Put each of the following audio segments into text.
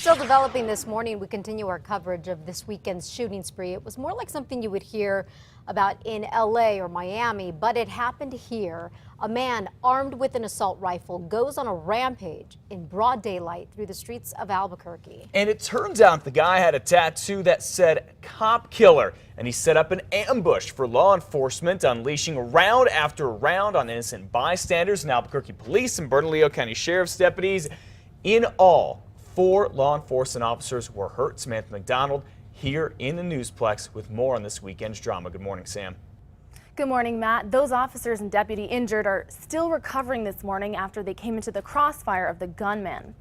Still developing this morning, we continue our coverage of this weekend's shooting spree. It was more like something you would hear about in LA or Miami, but it happened here. A man armed with an assault rifle goes on a rampage in broad daylight through the streets of Albuquerque. And it turns out the guy had a tattoo that said "cop killer," and he set up an ambush for law enforcement, unleashing round after round on innocent bystanders and Albuquerque police and Bernalillo County Sheriff's deputies. In all, 4 law enforcement officers were hurt. Samantha McDonald here in the Newsplex with more on this weekend's drama. Good morning, Sam. Good morning, Matt. Those officers and deputy injured are still recovering this morning after they came into the crossfire of the gunman.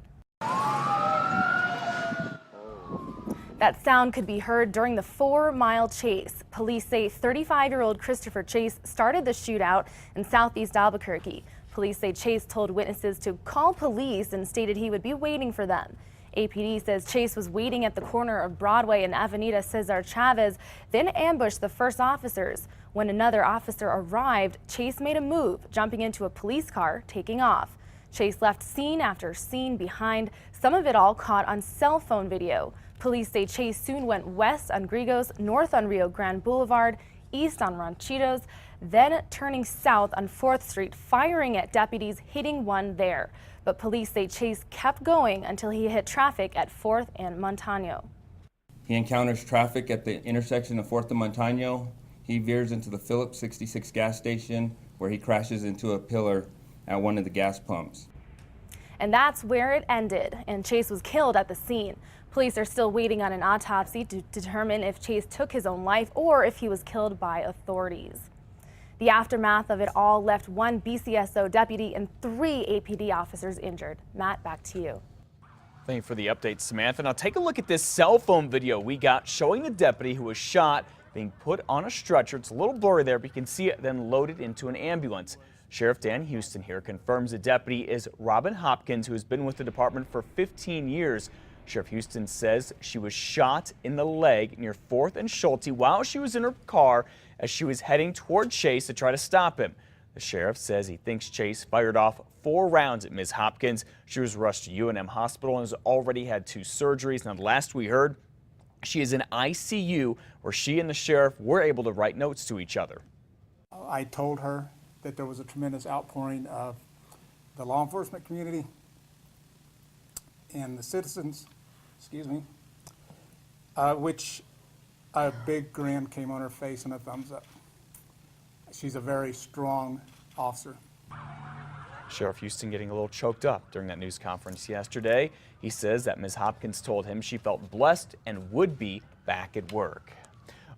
That sound could be heard during the 4-mile chase. Police say 35-year-old Christopher Chase started the shootout in southeast Albuquerque. Police say Chase told witnesses to call police and stated he would be waiting for them. APD says Chase was waiting at the corner of Broadway and Avenida Cesar Chavez, then ambushed the first officers. When another officer arrived, Chase made a move, jumping into a police car, taking off. Chase left scene after scene behind, some of it all caught on cell phone video. Police say Chase soon went west on Grigos, north on Rio Grande Boulevard, east on Ranchitos, then turning south on 4th Street, firing at deputies, hitting one there. But police say Chase kept going until he hit traffic at 4th and Montano. He encounters traffic at the intersection of 4th and Montano. He veers into the Phillips 66 gas station, where he crashes into a pillar at one of the gas pumps. And that's where it ended, and Chase was killed at the scene. Police are still waiting on an autopsy to determine if Chase took his own life or if he was killed by authorities. The aftermath of it all left 1 BCSO deputy and 3 APD officers injured. Matt, back to you. Thank you for the update, Samantha. Now take a look at this cell phone video we got showing the deputy who was shot being put on a stretcher. It's a little blurry there, but you can see it then loaded into an ambulance. Sheriff Dan Houston here confirms the deputy is Robin Hopkins, who has been with the department for 15 years. Sheriff Houston says she was shot in the leg near 4th and Schulte while she was in her car as she was heading toward Chase to try to stop him. The sheriff says he thinks Chase fired off 4 rounds at Ms. Hopkins. She was rushed to UNM Hospital and has already had 2 surgeries. Now, the last we heard, she is in ICU, where she and the sheriff were able to write notes to each other. I told her that there was a tremendous outpouring of the law enforcement community and the citizens, which a big grin came on her face and a thumbs up. She's a very strong officer. Sheriff Houston getting a little choked up during that news conference yesterday. He says that Ms. Hopkins told him she felt blessed and would be back at work.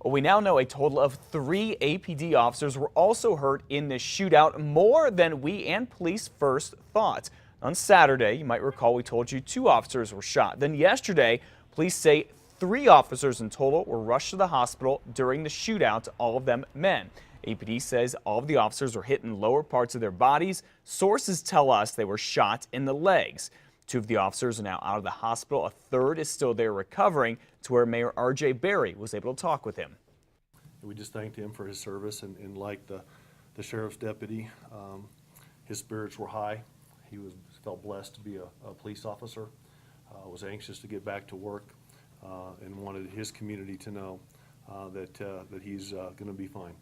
Well, we now know a total of 3 APD officers were also hurt in this shootout, more than we and police first thought. On Saturday, you might recall we told you 2 officers were shot. Then yesterday, police say 3 officers in total were rushed to the hospital during the shootout, all of them men. APD says all of the officers were hit in lower parts of their bodies. Sources tell us they were shot in the legs. 2 of the officers are now out of the hospital. A 3rd is still there recovering, to where Mayor R.J. Berry was able to talk with him. We just thanked him for his service, and like the sheriff's deputy, his spirits were high. He felt blessed to be a police officer, was anxious to get back to work, and wanted his community to know that he's going to be fine.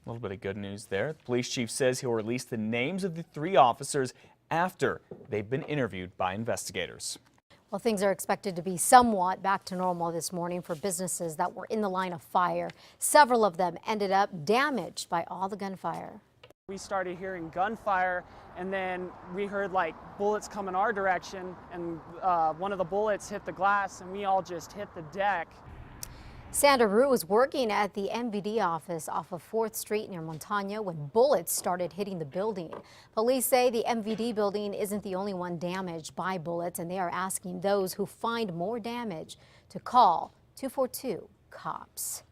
A little bit of good news there. The police chief says he'll release the names of the 3 officers after they've been interviewed by investigators. Well, things are expected to be somewhat back to normal this morning for businesses that were in the line of fire. Several of them ended up damaged by all the gunfire. We started hearing gunfire, and then we heard like bullets coming our direction, and one of the bullets hit the glass, and we all just hit the deck. Sandra Rue was working at the MVD office off of 4th Street near Montano when bullets started hitting the building. Police say the MVD building isn't the only one damaged by bullets, and they are asking those who find more damage to call 242-COPS.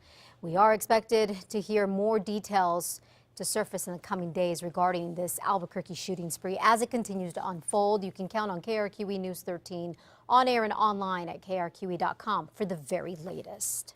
We are expected to hear more details to surface in the coming days regarding this Albuquerque shooting spree as it continues to unfold. You can count on KRQE News 13 on air and online at krqe.com for the very latest.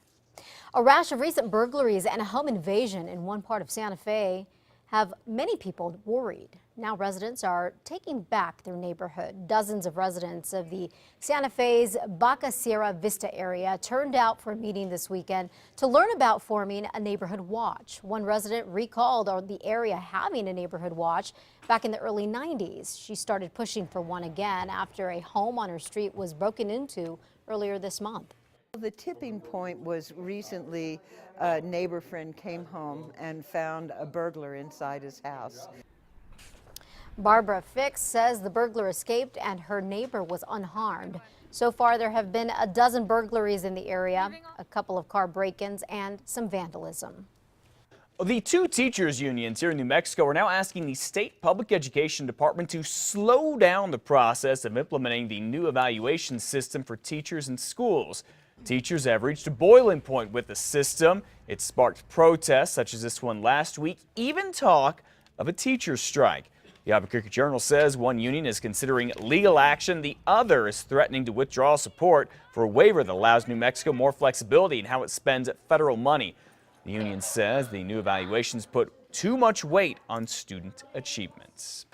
A rash of recent burglaries and a home invasion in one part of Santa Fe have many people worried. Now residents are taking back their neighborhood. Dozens of residents of the Santa Fe's Baca Sierra Vista area turned out for a meeting this weekend to learn about forming a neighborhood watch. One resident recalled the area having a neighborhood watch back in the early 90s. She started pushing for one again after a home on her street was broken into earlier this month. The tipping point was recently a neighbor friend came home and found a burglar inside his house. Barbara Fix says the burglar escaped and her neighbor was unharmed. So far, there have been a dozen burglaries in the area, a couple of car break-ins, and some vandalism. The two teachers unions here in New Mexico are now asking the state public education department to slow down the process of implementing the new evaluation system for teachers in schools. Teachers have reached a boiling point with the system. It sparked protests such as this one last week, even talk of a teacher's strike. The Albuquerque Journal says one union is considering legal action. The other is threatening to withdraw support for a waiver that allows New Mexico more flexibility in how it spends federal money. The union says the new evaluations put too much weight on student achievements.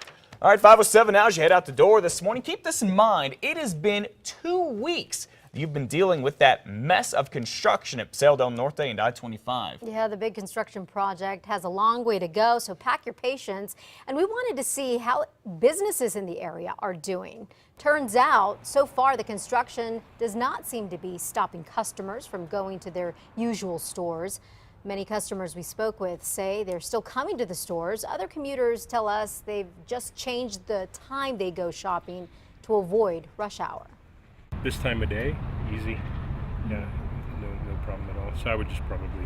All right, 5:07 now as you head out the door this morning. Keep this in mind. It has been 2 weeks you've been dealing with that mess of construction at Paseo del Norte and I-25. Yeah, the big construction project has a long way to go, so pack your patience. And we wanted to see how businesses in the area are doing. Turns out, so far, the construction does not seem to be stopping customers from going to their usual stores. Many customers we spoke with say they're still coming to the stores. Other commuters tell us they've just changed the time they go shopping to avoid rush hour. This time of day, easy. Yeah, no problem at all. So I would just probably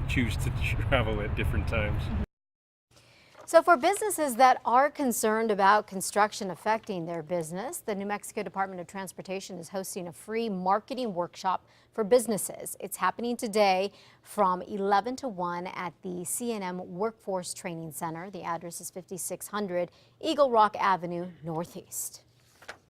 choose to travel at different times. So for businesses that are concerned about construction affecting their business, the New Mexico Department of Transportation is hosting a free marketing workshop for businesses. It's happening today from 11 to 1 at the C&M Workforce Training Center. The address is 5600 Eagle Rock Avenue Northeast.